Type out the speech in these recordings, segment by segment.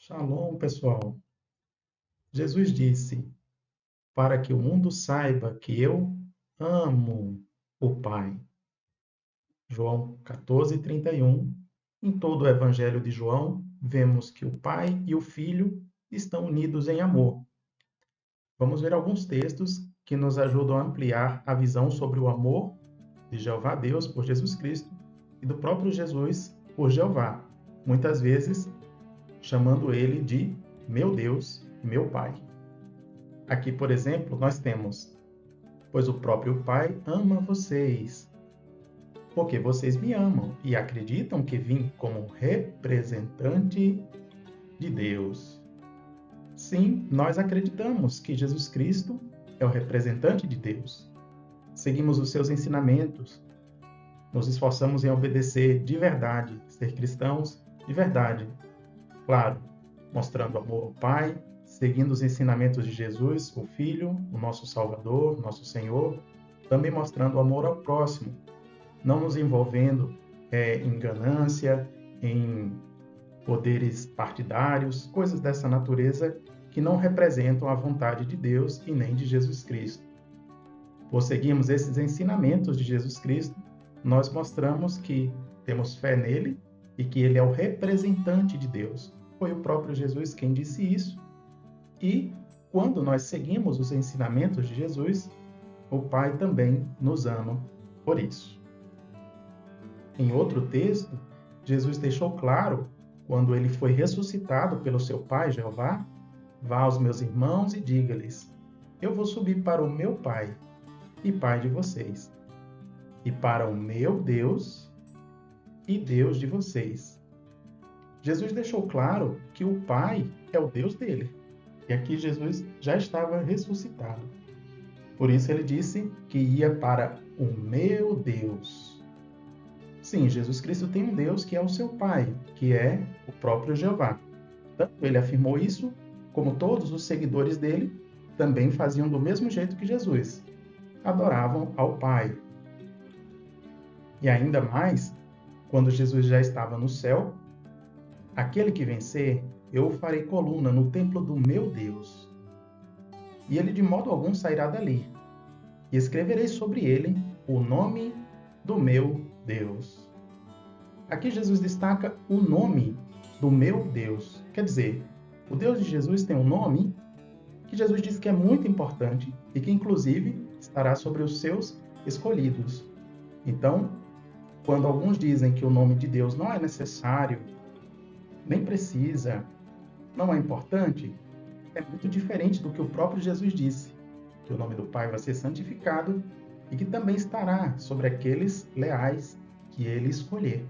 Shalom, pessoal. Jesus disse: para que o mundo saiba que eu amo o Pai. João 14:31. Em todo o Evangelho de João, vemos que o Pai e o Filho estão unidos em amor. Vamos ver alguns textos que nos ajudam a ampliar a visão sobre o amor de Jeová Deus por Jesus Cristo e do próprio Jesus por Jeová, muitas vezes chamando ele de meu Deus, meu Pai. Aqui, por exemplo, nós temos: pois o próprio Pai ama vocês, porque vocês me amam e acreditam que vim como representante de Deus. Sim, nós acreditamos que Jesus Cristo é o representante de Deus. Seguimos os seus ensinamentos, nos esforçamos em obedecer de verdade, ser cristãos de verdade. Claro, mostrando amor ao Pai, seguindo os ensinamentos de Jesus, o Filho, o nosso Salvador, nosso Senhor, também mostrando amor ao próximo, não nos envolvendo em ganância, em poderes partidários, coisas dessa natureza que não representam a vontade de Deus e nem de Jesus Cristo. Por seguirmos esses ensinamentos de Jesus Cristo, nós mostramos que temos fé nele e que ele é o representante de Deus. Foi o próprio Jesus quem disse isso. E quando nós seguimos os ensinamentos de Jesus, o Pai também nos ama por isso. Em outro texto, Jesus deixou claro, quando ele foi ressuscitado pelo seu Pai, Jeová: vá aos meus irmãos e diga-lhes: eu vou subir para o meu Pai e Pai de vocês, e para o meu Deus e Deus de vocês. Jesus deixou claro que o Pai é o Deus dele. E aqui Jesus já estava ressuscitado. Por isso ele disse que ia para o meu Deus. Sim, Jesus Cristo tem um Deus que é o seu Pai, que é o próprio Jeová. Tanto ele afirmou isso, como todos os seguidores dele também faziam do mesmo jeito que Jesus. Adoravam ao Pai. E ainda mais, quando Jesus já estava no céu: aquele que vencer, eu o farei coluna no templo do meu Deus. E ele de modo algum sairá dali. E escreverei sobre ele o nome do meu Deus. Aqui Jesus destaca o nome do meu Deus. Quer dizer, o Deus de Jesus tem um nome que Jesus diz que é muito importante e que inclusive estará sobre os seus escolhidos. Então, quando alguns dizem que o nome de Deus não é necessário, nem precisa, não é importante, é muito diferente do que o próprio Jesus disse, que o nome do Pai vai ser santificado e que também estará sobre aqueles leais que ele escolher.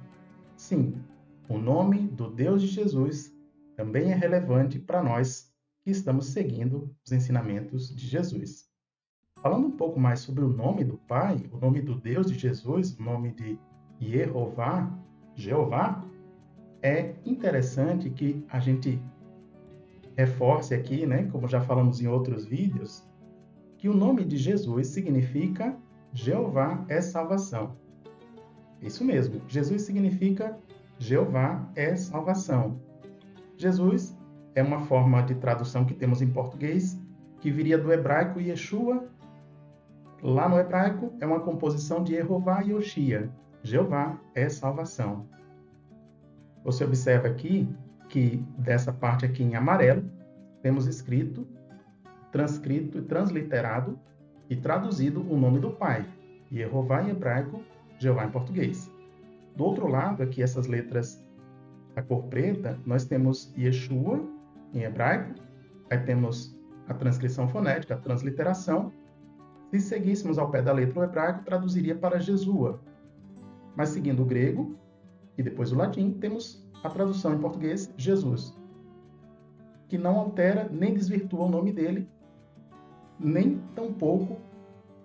Sim, o nome do Deus de Jesus também é relevante para nós que estamos seguindo os ensinamentos de Jesus. Falando um pouco mais sobre o nome do Pai, o nome do Deus de Jesus, o nome de Jeová, é interessante que a gente reforce aqui, né, como já falamos em outros vídeos, que o nome de Jesus significa Jeová é salvação. Isso mesmo, Jesus significa Jeová é salvação. Jesus é uma forma de tradução que temos em português, que viria do hebraico Yeshua. Lá no hebraico é uma composição de Jeová e Yoshia. Jeová é salvação. Você observa aqui que dessa parte aqui em amarelo, temos escrito, transcrito e transliterado e traduzido o nome do Pai. Jeová em hebraico, Jeová em português. Do outro lado, aqui essas letras da cor preta, nós temos Yeshua em hebraico, aí temos a transcrição fonética, a transliteração. Se seguíssemos ao pé da letra o hebraico, traduziria para Jesua. Mas seguindo o grego e depois o latim, temos a tradução em português, Jesus, que não altera nem desvirtua o nome dele, nem tampouco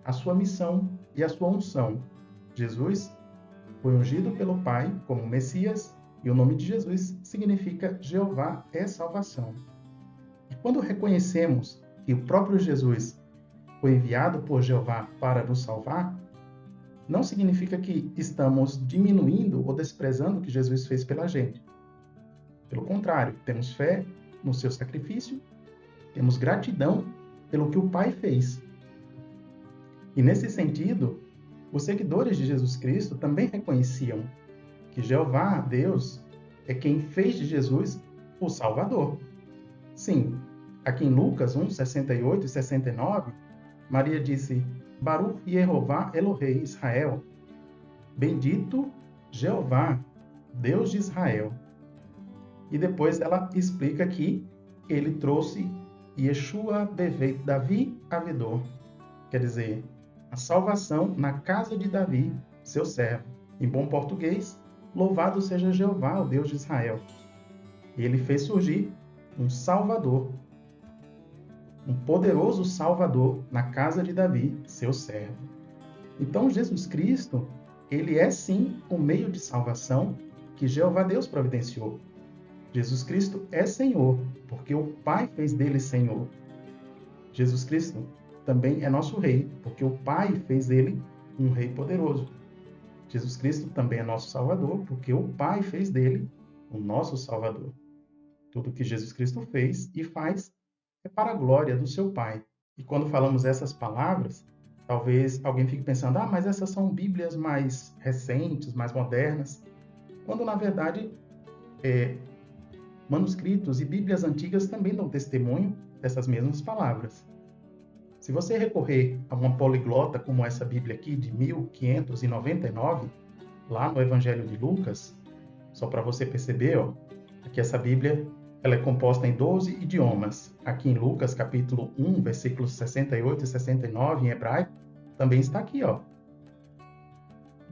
a sua missão e a sua unção. Jesus foi ungido pelo Pai como Messias e o nome de Jesus significa Jeová é salvação. E quando reconhecemos que o próprio Jesus foi enviado por Jeová para nos salvar, não significa que estamos diminuindo ou desprezando o que Jesus fez pela gente. Pelo contrário, temos fé no seu sacrifício, temos gratidão pelo que o Pai fez. E nesse sentido, os seguidores de Jesus Cristo também reconheciam que Jeová, Deus, é quem fez de Jesus o Salvador. Sim, aqui em Lucas 1, 68 e 69, Maria disse: Baruch Yehová Elohei Israel, bendito Jeová, Deus de Israel. E depois ela explica que ele trouxe Yeshua Beveit Davi Avedor, quer dizer, a salvação na casa de Davi, seu servo. Em bom português, louvado seja Jeová, o Deus de Israel. E ele fez surgir um Salvador, um poderoso Salvador na casa de Davi, seu servo. Então, Jesus Cristo, ele é sim o meio de salvação que Jeová Deus providenciou. Jesus Cristo é Senhor, porque o Pai fez dele Senhor. Jesus Cristo também é nosso Rei, porque o Pai fez dele um Rei poderoso. Jesus Cristo também é nosso Salvador, porque o Pai fez dele o nosso Salvador. Tudo que Jesus Cristo fez e faz é para a glória do seu Pai. E quando falamos essas palavras, talvez alguém fique pensando, mas essas são Bíblias mais recentes, mais modernas, quando na verdade manuscritos e Bíblias antigas também dão testemunho dessas mesmas palavras. Se você recorrer a uma poliglota como essa Bíblia aqui, de 1599, lá no Evangelho de Lucas, só para você perceber, aqui essa Bíblia ela é composta em 12 idiomas. Aqui em Lucas, capítulo 1, versículos 68 e 69, em hebraico, também está aqui, Vou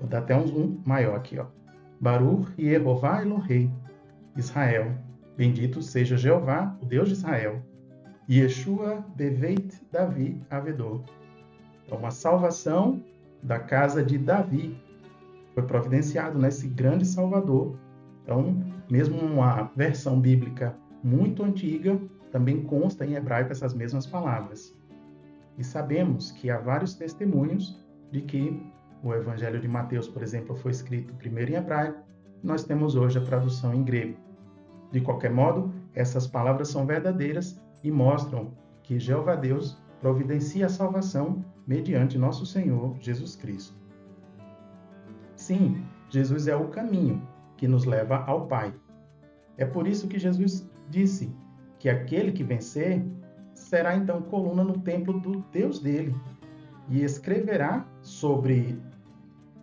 dar até um zoom maior aqui, Baruch Yehová Elohei Israel. Bendito seja Jeová, o Deus de Israel. Yeshua Beveit Davi Avedor. Então, uma salvação da casa de Davi foi providenciado nesse grande Salvador. Então, mesmo uma versão bíblica muito antiga, também consta em hebraico essas mesmas palavras. E sabemos que há vários testemunhos de que o Evangelho de Mateus, por exemplo, foi escrito primeiro em hebraico, nós temos hoje a tradução em grego. De qualquer modo, essas palavras são verdadeiras e mostram que Jeová Deus providencia a salvação mediante nosso Senhor Jesus Cristo. Sim, Jesus é o caminho que nos leva ao Pai. É por isso que Jesus disse que aquele que vencer será então coluna no templo do Deus dele e escreverá sobre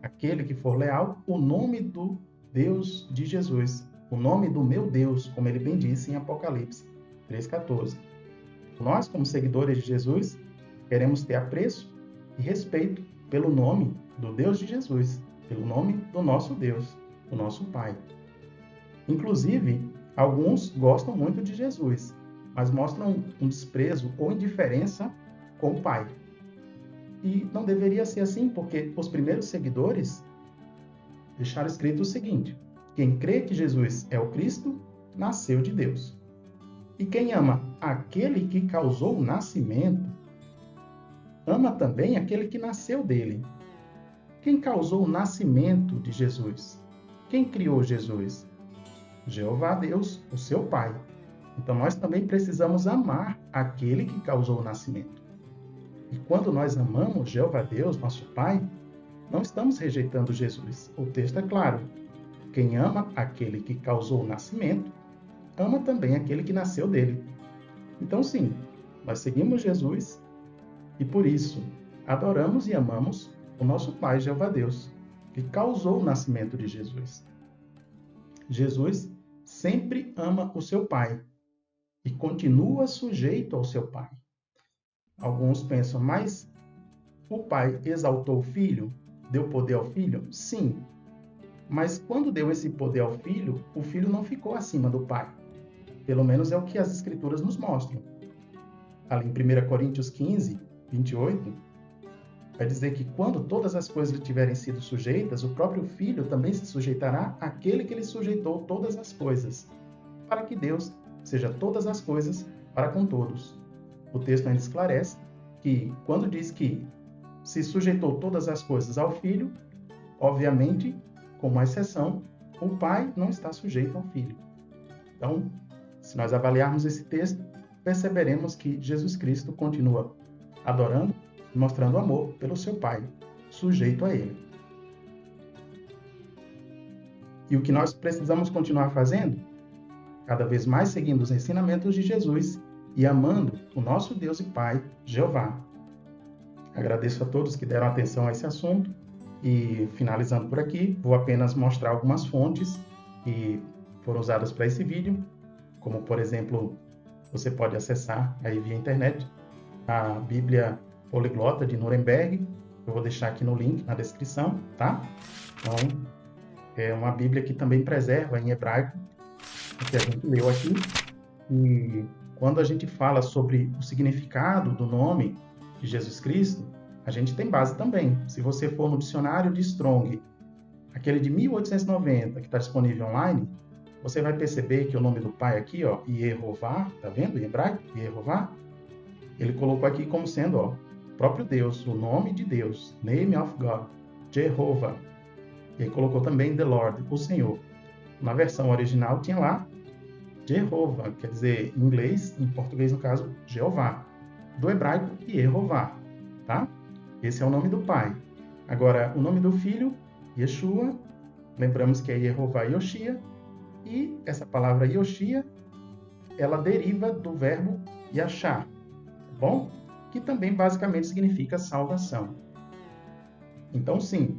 aquele que for leal o nome do Deus de Jesus, o nome do meu Deus, como ele bem disse em Apocalipse 3,14. Nós, como seguidores de Jesus, queremos ter apreço e respeito pelo nome do Deus de Jesus, pelo nome do nosso Deus, o nosso Pai. Inclusive, alguns gostam muito de Jesus, mas mostram um desprezo ou indiferença com o Pai. E não deveria ser assim, porque os primeiros seguidores deixaram escrito o seguinte: quem crê que Jesus é o Cristo, nasceu de Deus. E quem ama aquele que causou o nascimento, ama também aquele que nasceu dele. Quem causou o nascimento de Jesus? Quem criou Jesus? Jeová Deus, o seu Pai. Então nós também precisamos amar aquele que causou o nascimento. E quando nós amamos Jeová Deus, nosso Pai, não estamos rejeitando Jesus. O texto é claro. Quem ama aquele que causou o nascimento, ama também aquele que nasceu dele. Então sim, nós seguimos Jesus e por isso adoramos e amamos o nosso Pai Jeová Deus, que causou o nascimento de Jesus. Jesus sempre ama o seu Pai e continua sujeito ao seu Pai. Alguns pensam, mas o Pai exaltou o Filho? Deu poder ao Filho? Sim. Mas quando deu esse poder ao Filho, o Filho não ficou acima do Pai. Pelo menos é o que as Escrituras nos mostram. Ali em 1 Coríntios 15, 28, vai dizer que quando todas as coisas lhe tiverem sido sujeitas, o próprio Filho também se sujeitará àquele que lhe sujeitou todas as coisas, para que Deus seja todas as coisas para com todos. O texto ainda esclarece que, quando diz que se sujeitou todas as coisas ao Filho, obviamente, com uma exceção, o Pai não está sujeito ao Filho. Então, se nós avaliarmos esse texto, perceberemos que Jesus Cristo continua adorando e mostrando amor pelo seu Pai, sujeito a Ele. E o que nós precisamos continuar fazendo? Cada vez mais seguindo os ensinamentos de Jesus e amando o nosso Deus e Pai, Jeová. Agradeço a todos que deram atenção a esse assunto e, finalizando por aqui, vou apenas mostrar algumas fontes que foram usadas para esse vídeo, como, por exemplo, você pode acessar aí via internet a Bíblia Poliglota de Nuremberg. Eu vou deixar aqui no link na descrição, tá? Então, é uma Bíblia que também preserva em hebraico o que a gente leu aqui. E quando a gente fala sobre o significado do nome de Jesus Cristo, a gente tem base também. Se você for no dicionário de Strong, aquele de 1890, que está disponível online, você vai perceber que o nome do Pai aqui, ó, Yehová, tá vendo em hebraico? Yehová, ele colocou aqui como sendo, ó, próprio Deus, o nome de Deus, name of God, Jehovah. E aí colocou também the Lord, o Senhor. Na versão original tinha lá Jehovah, quer dizer, em inglês, em português no caso, Jeová. Do hebraico, Yehová, tá? Esse é o nome do Pai. Agora, o nome do Filho, Yeshua, lembramos que é Yehová Yoshia, e essa palavra Yoshia, ela deriva do verbo Yashar, tá bom? Que também basicamente significa salvação. Então, sim,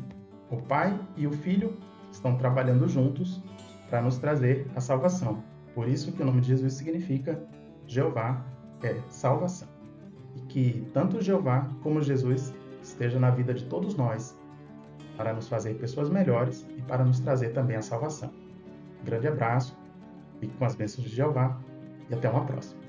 o Pai e o Filho estão trabalhando juntos para nos trazer a salvação. Por isso que o nome de Jesus significa Jeová é salvação. E que tanto Jeová como Jesus esteja na vida de todos nós para nos fazer pessoas melhores e para nos trazer também a salvação. Um grande abraço, fique com as bênçãos de Jeová e até uma próxima.